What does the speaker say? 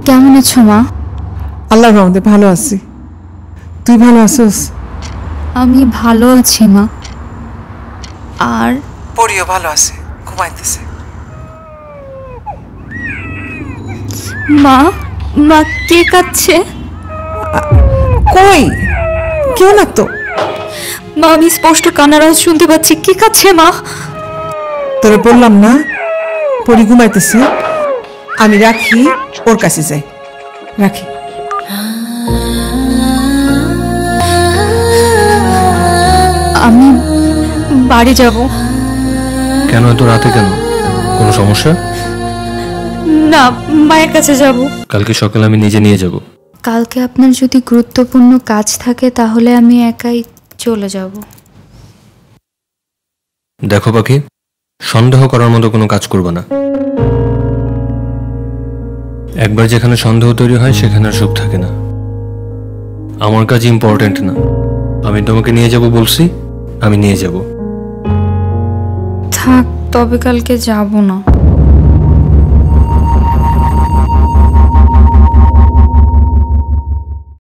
কেমন আছো মা? আল্লাহর রহমতে ভালো আছি। তুই ভালো আছিস? আমি ভালো আছি মা। আর পরিও ভালো আছে, ঘুমাইতেছে। মা, মা কে কাঁদছে? কই, কেউ না তো। মা আমি স্পষ্ট কান্নার আওয়াজ শুনতে পাচ্ছি। কে কাঁদছে মা? তোরে বললাম না পরি ঘুমাইতেছে, আমি রাখি, ওর কাছে যাই। রাখি। আমি বাড়ি যাব। কেন এত রাতে? কেন, কোনো সমস্যা? না, মায়ের কাছে যাব। কালকে সকালে আমি নিজে নিয়ে যাব। কালকে আপনার যদি গুরুত্বপূর্ণ কাজ থাকে তাহলে আমি একাই চলে যাব। দেখো পাখি, সন্দেহ করার মতো কোনো কাজ করবে না। একবার যেখানে সন্দেহ তৈরি হয় সেখানে আর সুখ থাকে না। আমার কাজ ইম্পর্টেন্ট না। আমি তোমাকে নিয়ে যাব বলছি, আমি নিয়ে যাব। থাক, তবে কালকে যাব না।